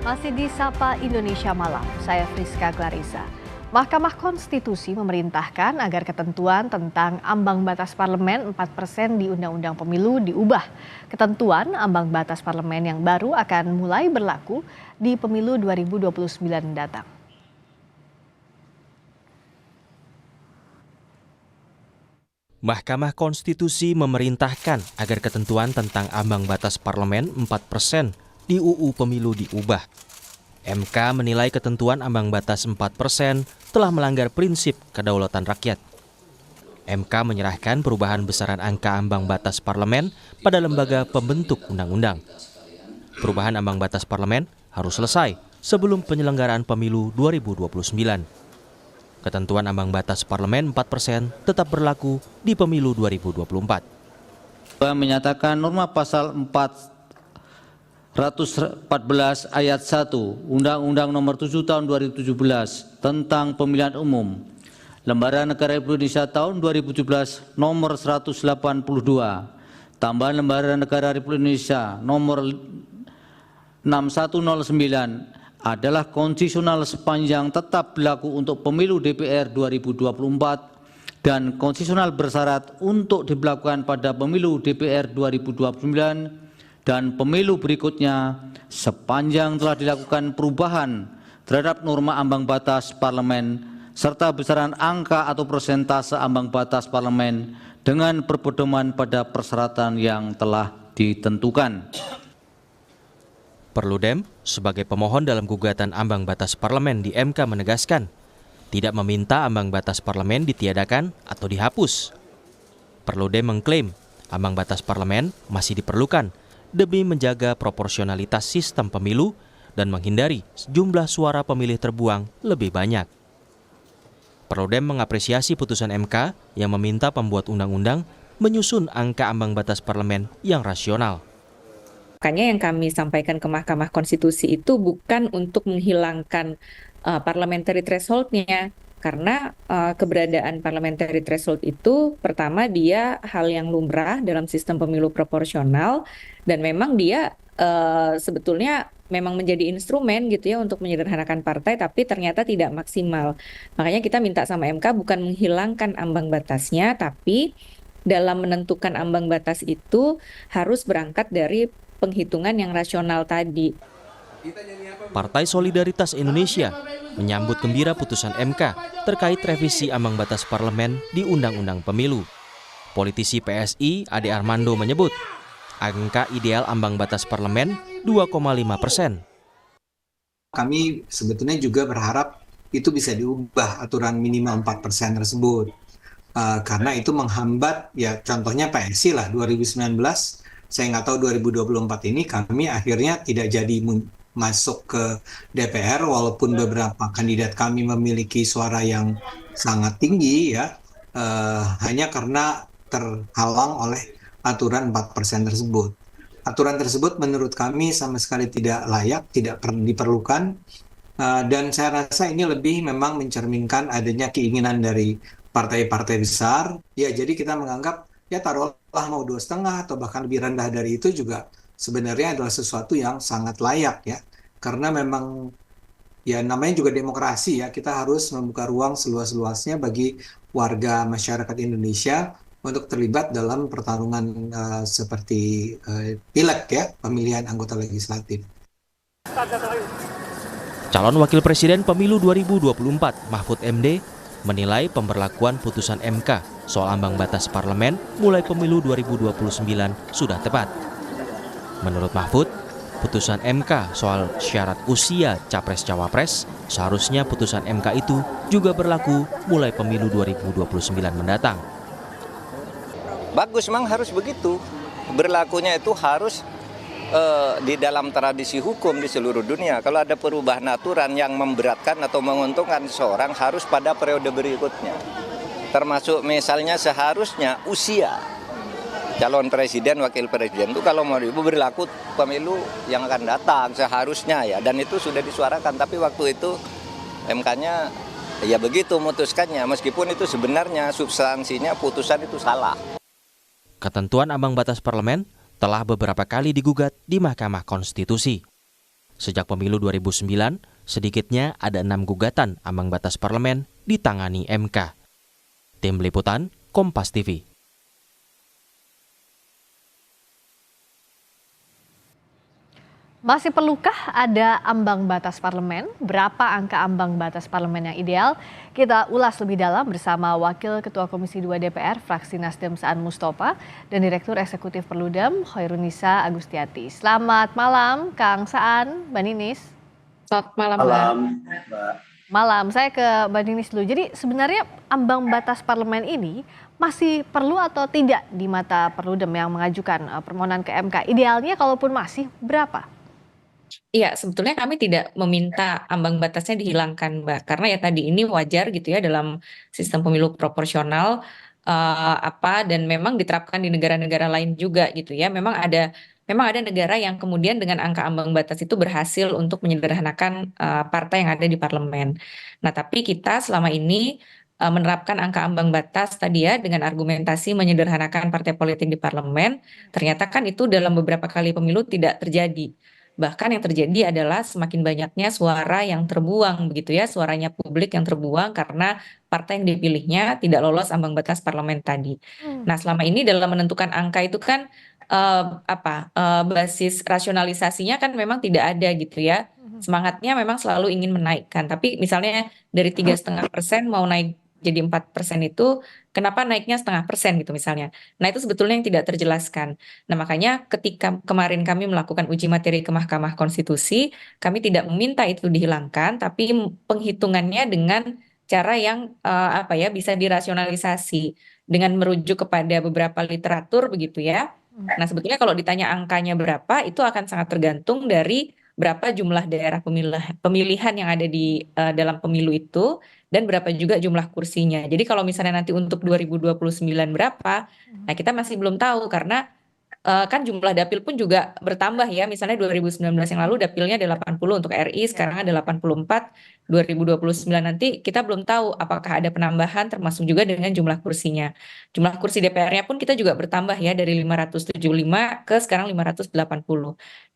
Masih di Sapa Indonesia Malam, saya Friska Clarissa. Mahkamah Konstitusi memerintahkan agar ketentuan tentang ambang batas parlemen 4% di Undang-Undang Pemilu diubah. Ketentuan ambang batas parlemen yang baru akan mulai berlaku di Pemilu 2029 mendatang. Mahkamah Konstitusi memerintahkan agar ketentuan tentang ambang batas parlemen 4% di UU Pemilu diubah. MK menilai ketentuan ambang batas 4% telah melanggar prinsip kedaulatan rakyat. MK menyerahkan perubahan besaran angka ambang batas parlemen pada lembaga pembentuk undang-undang. Perubahan ambang batas parlemen harus selesai sebelum penyelenggaraan pemilu 2029. Ketentuan ambang batas parlemen 4% tetap berlaku di pemilu 2024. Menyatakan norma pasal 414 ayat 1 Undang-Undang Nomor 7 Tahun 2017 tentang Pemilihan Umum, Lembaga Negara Republik Indonesia tahun 2017 Nomor 182, tambahan Lembaga Negara Republik Indonesia Nomor 6109 adalah konstitusional sepanjang tetap berlaku untuk pemilu DPR 2024 dan konstitusional bersyarat untuk diberlakukan pada pemilu DPR 2029 dan pemilu berikutnya sepanjang telah dilakukan perubahan terhadap norma ambang batas parlemen serta besaran angka atau persentase ambang batas parlemen dengan berpedoman pada persyaratan yang telah ditentukan. Perludem sebagai pemohon dalam gugatan ambang batas parlemen di MK menegaskan tidak meminta ambang batas parlemen ditiadakan atau dihapus. Perludem mengklaim ambang batas parlemen masih diperlukan demi menjaga proporsionalitas sistem pemilu dan menghindari jumlah suara pemilih terbuang lebih banyak. Perludem mengapresiasi putusan MK yang meminta pembuat undang-undang menyusun angka ambang batas parlemen yang rasional. Makanya yang kami sampaikan ke Mahkamah Konstitusi itu bukan untuk menghilangkan parliamentary threshold-nya, karena keberadaan parliamentary threshold itu pertama dia hal yang lumrah dalam sistem pemilu proporsional dan memang dia sebetulnya memang menjadi instrumen gitu ya untuk menyederhanakan partai, tapi ternyata tidak maksimal. Makanya kita minta sama MK bukan menghilangkan ambang batasnya, tapi dalam menentukan ambang batas itu harus berangkat dari penghitungan yang rasional tadi. Partai Solidaritas Indonesia menyambut gembira putusan MK terkait revisi ambang batas parlemen di Undang-Undang Pemilu. Politisi PSI Ade Armando menyebut angka ideal ambang batas parlemen 2,5%. Kami sebetulnya juga berharap itu bisa diubah aturan minimal 4% tersebut. Karena itu menghambat, ya contohnya PSI lah 2019, saya nggak tahu 2024 ini kami akhirnya tidak jadi masuk ke DPR walaupun beberapa kandidat kami memiliki suara yang sangat tinggi ya, hanya karena terhalang oleh aturan 4% tersebut. Aturan tersebut menurut kami sama sekali tidak layak, tidak diperlukan, dan saya rasa ini lebih memang mencerminkan adanya keinginan dari partai-partai besar. Ya jadi kita menganggap ya taruhlah mau 2,5 atau bahkan lebih rendah dari itu juga sebenarnya adalah sesuatu yang sangat layak ya. Karena memang ya namanya juga demokrasi ya, kita harus membuka ruang seluas-luasnya bagi warga masyarakat Indonesia untuk terlibat dalam pertarungan seperti pileg ya, pemilihan anggota legislatif. Calon Wakil Presiden Pemilu 2024 Mahfud MD menilai pemberlakuan putusan MK soal ambang batas parlemen mulai pemilu 2029 sudah tepat. Menurut Mahfud, putusan MK soal syarat usia Capres-Cawapres seharusnya putusan MK itu juga berlaku mulai pemilu 2029 mendatang. Bagus, memang harus begitu. Berlakunya itu harus di dalam tradisi hukum di seluruh dunia. Kalau ada perubahan aturan yang memberatkan atau menguntungkan seseorang harus pada periode berikutnya. Termasuk misalnya seharusnya usia calon presiden, wakil presiden itu kalau mau berlaku pemilu yang akan datang seharusnya ya. Dan itu sudah disuarakan, tapi waktu itu MK-nya ya begitu memutuskannya. Meskipun itu sebenarnya substansinya putusan itu salah. Ketentuan ambang batas parlemen telah beberapa kali digugat di Mahkamah Konstitusi. Sejak pemilu 2009, sedikitnya ada 6 gugatan ambang batas parlemen ditangani MK. Tim Liputan, Kompas TV. Masih perlukah ada ambang batas parlemen? Berapa angka ambang batas parlemen yang ideal? Kita ulas lebih dalam bersama Wakil Ketua Komisi 2 DPR fraksi Nasdem Saan Mustafa dan Direktur Eksekutif Perludem Khairunisa Agustiati. Selamat malam Kang Saan, Mbak Ninis. Selamat malam, Mbak. Malam, saya ke Mbak Ninis dulu. Jadi sebenarnya ambang batas parlemen ini masih perlu atau tidak di mata Perludem yang mengajukan permohonan ke MK? Idealnya kalaupun masih, berapa? Iya, sebetulnya kami tidak meminta ambang batasnya dihilangkan, Mbak. Karena ya tadi ini wajar gitu ya dalam sistem pemilu proporsional dan memang diterapkan di negara-negara lain juga gitu ya. Memang ada negara yang kemudian dengan angka ambang batas itu berhasil untuk menyederhanakan partai yang ada di parlemen. Nah, tapi kita selama ini menerapkan angka ambang batas tadi ya dengan argumentasi menyederhanakan partai politik di parlemen, ternyata kan itu dalam beberapa kali pemilu tidak terjadi. Bahkan yang terjadi adalah semakin banyaknya suara yang terbuang begitu ya, suaranya publik yang terbuang karena partai yang dipilihnya tidak lolos ambang batas parlemen tadi. Nah, selama ini dalam menentukan angka itu kan basis rasionalisasinya kan memang tidak ada gitu ya. Semangatnya memang selalu ingin menaikkan, tapi misalnya dari 3,5% mau naik jadi 4% itu, kenapa naiknya 0,5% gitu misalnya. Nah, itu sebetulnya yang tidak terjelaskan. Nah, makanya ketika kemarin kami melakukan uji materi ke Mahkamah Konstitusi, kami tidak meminta itu dihilangkan, tapi penghitungannya dengan cara yang bisa dirasionalisasi dengan merujuk kepada beberapa literatur begitu ya. Nah, sebetulnya kalau ditanya angkanya berapa, itu akan sangat tergantung dari berapa jumlah daerah pemilihan yang ada di dalam pemilu itu dan berapa juga jumlah kursinya. Jadi kalau misalnya nanti untuk 2029 berapa, nah kita masih belum tahu karena kan jumlah dapil pun juga bertambah ya. Misalnya 2019 yang lalu dapilnya ada 80 untuk RI, sekarang ada 84. 2029 nanti kita belum tahu apakah ada penambahan termasuk juga dengan jumlah kursinya. Jumlah kursi DPR-nya pun kita juga bertambah ya dari 575 ke sekarang 580.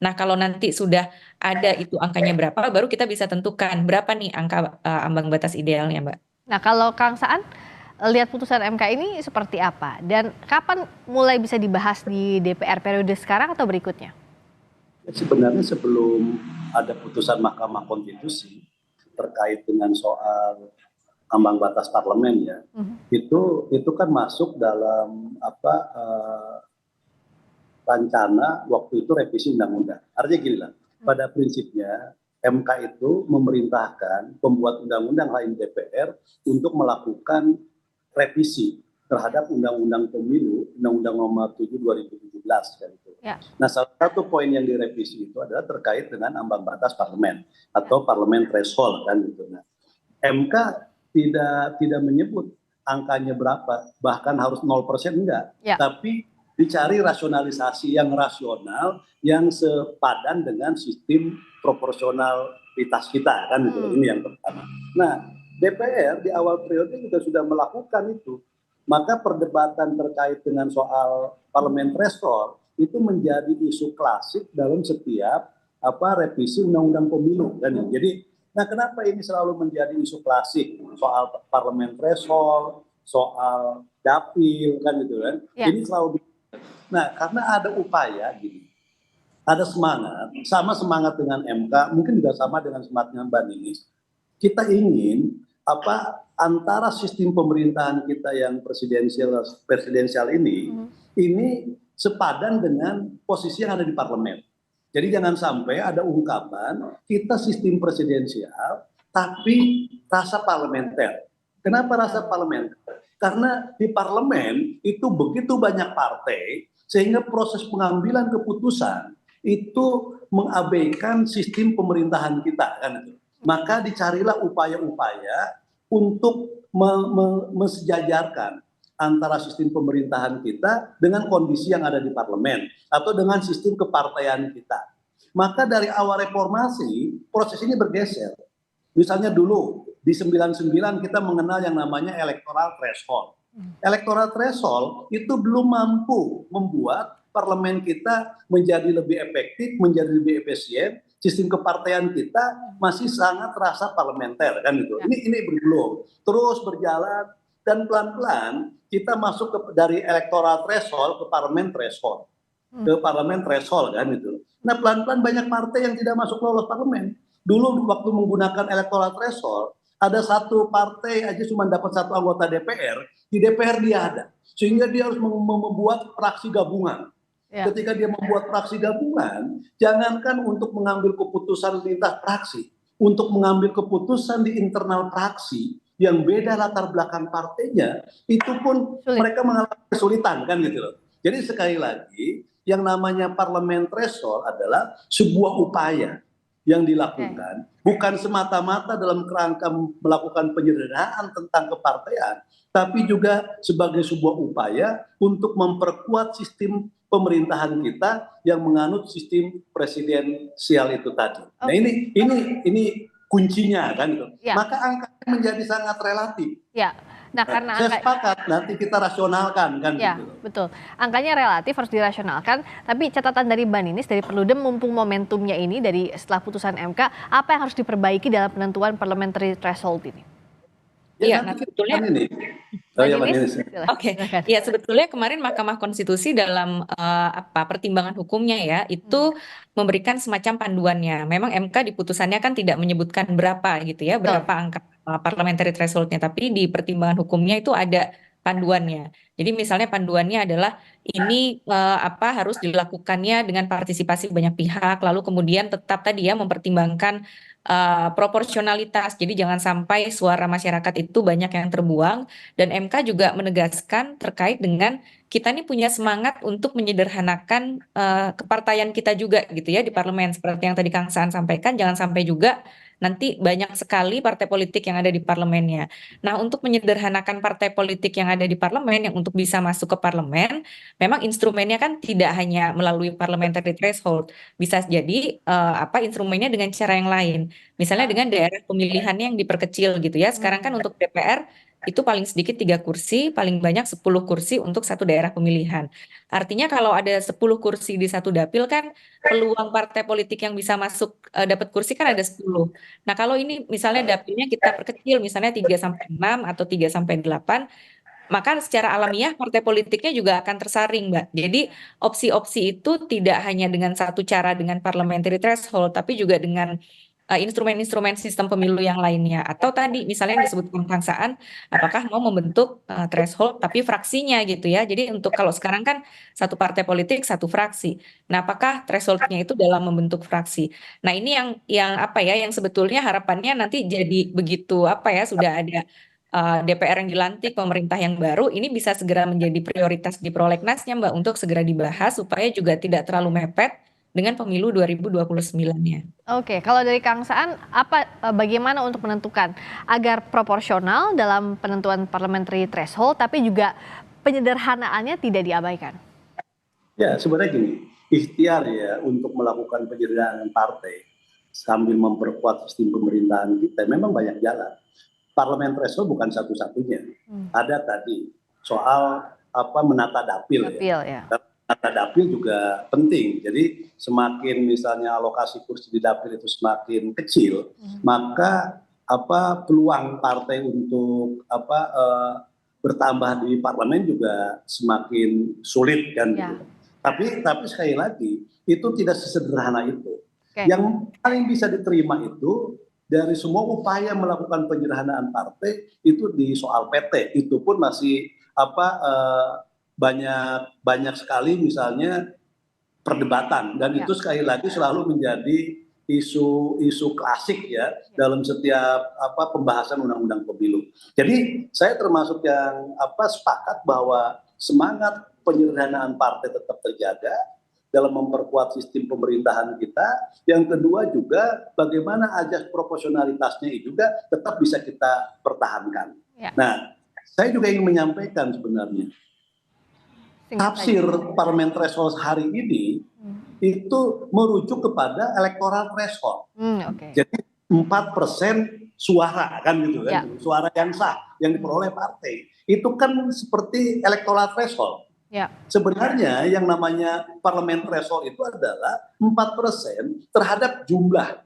Nah, kalau nanti sudah ada itu angkanya berapa, baru kita bisa tentukan berapa nih angka ambang batas idealnya, Mbak. Nah, kalau Kang Saan lihat putusan MK ini seperti apa? Dan kapan mulai bisa dibahas di DPR, periode sekarang atau berikutnya? Sebenarnya sebelum ada putusan Mahkamah Konstitusi terkait dengan soal ambang batas parlemen ya, itu kan masuk dalam rencana waktu itu revisi undang-undang. Artinya gini lah, pada prinsipnya MK itu memerintahkan pembuat undang-undang lain DPR untuk melakukan revisi terhadap Undang-Undang Pemilu, Undang-Undang Nomor 7 2017 kan itu. Ya. Nah, salah satu poin yang direvisi itu adalah terkait dengan ambang batas parlemen atau parlemen threshold kan gitu. Nah, MK tidak menyebut angkanya berapa, bahkan harus 0% enggak. Ya. Tapi dicari rasionalisasi yang rasional yang sepadan dengan sistem proporsionalitas kita kan gitu. Ini yang pertama. Nah, DPR di awal periode juga sudah melakukan itu. Maka perdebatan terkait dengan soal parlemen threshold itu menjadi isu klasik dalam setiap revisi undang-undang pemilu kan. Jadi, nah kenapa ini selalu menjadi isu klasik soal parlemen threshold, soal dapil kan gitu kan. Ya. Ini selalu. Nah, karena ada upaya gini. Ada semangat, sama semangat dengan MK, mungkin juga sama dengan semangatnya Mbak Ninis. Kita ingin antara sistem pemerintahan kita yang presidensial ini sepadan dengan posisi yang ada di parlemen. Jadi jangan sampai ada ungkapan kita sistem presidensial tapi rasa parlementer. Kenapa rasa parlementer? Karena di parlemen itu begitu banyak partai sehingga proses pengambilan keputusan itu mengabaikan sistem pemerintahan kita kan itu. Maka dicarilah upaya-upaya untuk mensejajarkan antara sistem pemerintahan kita dengan kondisi yang ada di parlemen atau dengan sistem kepartaian kita. Maka dari awal reformasi proses ini bergeser. Misalnya dulu di 99 kita mengenal yang namanya electoral threshold. Electoral threshold itu belum mampu membuat parlemen kita menjadi lebih efektif, menjadi lebih efisien, sistem kepartaian kita masih sangat terasa parlementer kan gitu. Ya. Ini belum terus berjalan dan pelan-pelan kita masuk dari electoral threshold ke parlemen threshold. Ke parlemen threshold kan gitu. Nah, pelan-pelan banyak partai yang tidak masuk lolos parlemen. Dulu waktu menggunakan electoral threshold, ada satu partai aja cuma dapat satu anggota DPR, di DPR dia ada. Sehingga dia harus membuat fraksi gabungan. Ya. Ketika dia membuat fraksi gabungan, jangankan untuk mengambil keputusan lintas fraksi, untuk mengambil keputusan di internal fraksi yang beda latar belakang partainya, itu pun Sulit. mereka mengalami kesulitan kan gitu loh. Jadi sekali lagi, yang namanya parlemen threshold adalah sebuah upaya yang dilakukan bukan semata-mata dalam kerangka melakukan penyederhanaan tentang kepartaian, tapi juga sebagai sebuah upaya untuk memperkuat sistem pemerintahan kita yang menganut sistem presidensial itu tadi. Nah, ini kuncinya kan gitu. Ya. Maka angkanya menjadi sangat relatif. Ya. Nah, karena Saya sepakat nanti kita rasionalkan kan ya, gitu. betul. Angkanya relatif harus dirasionalkan, tapi catatan dari Mbak Ninis dari Perludem mumpung momentumnya ini dari setelah putusan MK, apa yang harus diperbaiki dalam penentuan parliamentary threshold ini? Iya, nanti nah sebetulnya ini. Mbak Ya, Mbak Ninis, Ninis. silakan. Oke, Silakan. ya sebetulnya kemarin Mahkamah Konstitusi dalam pertimbangan hukumnya ya itu memberikan semacam panduannya. Memang MK di putusannya kan tidak menyebutkan berapa gitu ya, berapa angka parliamentary thresholdnya, tapi di pertimbangan hukumnya itu ada panduannya. Jadi misalnya panduannya adalah ini harus dilakukannya dengan partisipasi banyak pihak, lalu kemudian tetap tadi ya mempertimbangkan proporsionalitas. Jadi jangan sampai suara masyarakat itu banyak yang terbuang. Dan MK juga menegaskan terkait dengan kita ini punya semangat untuk menyederhanakan kepartaian kita juga gitu ya di parlemen. Seperti yang tadi Kang Saan sampaikan, jangan sampai juga nanti banyak sekali partai politik yang ada di parlemennya. Nah, untuk menyederhanakan partai politik yang ada di parlemen, yang untuk bisa masuk ke parlemen, memang instrumennya kan tidak hanya melalui parliamentary threshold, bisa jadi instrumennya dengan cara yang lain. Misalnya dengan daerah pemilihannya yang diperkecil gitu ya. Sekarang kan untuk DPR itu paling sedikit 3 kursi, paling banyak 10 kursi untuk satu daerah pemilihan. Artinya kalau ada 10 kursi di satu dapil kan peluang partai politik yang bisa masuk dapat kursi kan ada 10. Nah, kalau ini misalnya dapilnya kita perkecil misalnya 3 sampai 6 atau 3 sampai 8, maka secara alamiah partai politiknya juga akan tersaring, Mbak. Jadi opsi-opsi itu tidak hanya dengan satu cara dengan parliamentary threshold, tapi juga dengan instrumen-instrumen sistem pemilu yang lainnya. Atau tadi misalnya yang disebutkan Kang Saan, apakah mau membentuk threshold tapi fraksinya gitu ya. Jadi untuk kalau sekarang kan satu partai politik satu fraksi. Nah, apakah thresholdnya itu dalam membentuk fraksi? Nah, ini yang sebetulnya harapannya nanti jadi begitu sudah ada DPR yang dilantik, pemerintah yang baru, ini bisa segera menjadi prioritas di prolegnasnya Mbak untuk segera dibahas supaya juga tidak terlalu mepet dengan pemilu 2029-nya. Oke, kalau dari Kang Saan, bagaimana untuk menentukan agar proporsional dalam penentuan parliamentary threshold, tapi juga penyederhanaannya tidak diabaikan? Ya, sebenarnya gini, ikhtiar ya untuk melakukan penyederhanaan partai sambil memperkuat sistem pemerintahan kita memang banyak jalan. Parlemen threshold bukan satu-satunya. Ada tadi soal menata dapil ya. Menata dapil juga penting. Jadi semakin misalnya alokasi kursi di dapil itu semakin kecil, maka peluang partai untuk bertambah di parlemen juga semakin sulit kan gitu. Tapi sekali lagi itu tidak sesederhana itu. Yang paling bisa diterima itu dari semua upaya melakukan penyederhanaan partai itu di soal PT, itu pun masih banyak sekali misalnya perdebatan, dan itu sekali lagi selalu menjadi isu klasik ya dalam setiap pembahasan undang-undang pemilu. Jadi saya termasuk yang sepakat bahwa semangat penyederhanaan partai tetap terjaga dalam memperkuat sistem pemerintahan kita. Yang kedua juga bagaimana ajas proporsionalitasnya juga tetap bisa kita pertahankan. Nah, saya juga ingin menyampaikan sebenarnya tafsir parliamentary threshold hari ini itu merujuk kepada electoral threshold. Jadi 4% suara kan gitu kan, suara yang sah yang diperoleh partai itu kan seperti electoral threshold. Ya. Sebenarnya yang namanya parlemen threshold itu adalah 4% terhadap jumlah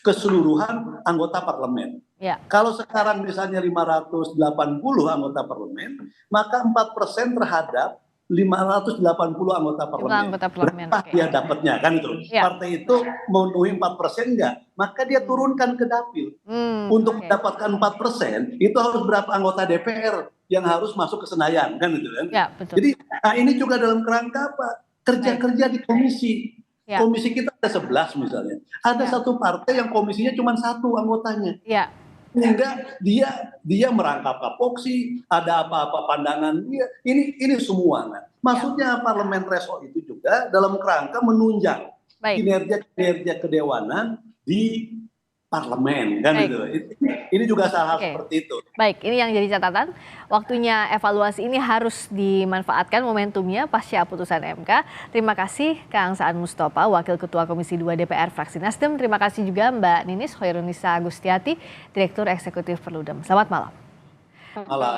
keseluruhan anggota parlemen. Ya. Kalau sekarang misalnya 580 anggota parlemen, maka 4% terhadap 580 anggota parlemen. Anggota parlemen. Berapa dia dapatnya kan itu? Ya. Partai itu memenuhi 4% enggak? Maka dia turunkan ke dapil. Untuk mendapatkan 4%, itu harus berapa anggota DPR yang harus masuk ke Senayan kan itu kan? Ya, betul. Jadi ini juga dalam kerangka apa? Kerja-kerja di komisi. Ya. Komisi kita ada 11 misalnya. Ada satu partai yang komisinya cuma 1 anggotanya. Ya. Sehingga dia merangkap kapoksi, ada apa-apa pandangan dia. Ini semua. Nah, maksudnya parlemen threshold itu juga dalam kerangka menunjang kinerja kedewanan di parlemen kan gitu. Ini juga salah seperti itu. Baik, ini yang jadi catatan. Waktunya evaluasi ini harus dimanfaatkan momentumnya pasca putusan MK. Terima kasih Kang Saan Mustafa, Wakil Ketua Komisi 2 DPR fraksi Nasdem. Terima kasih juga Mbak Ninis Hoirunisa Agustiati, Direktur Eksekutif Perludem. Selamat malam. Malam.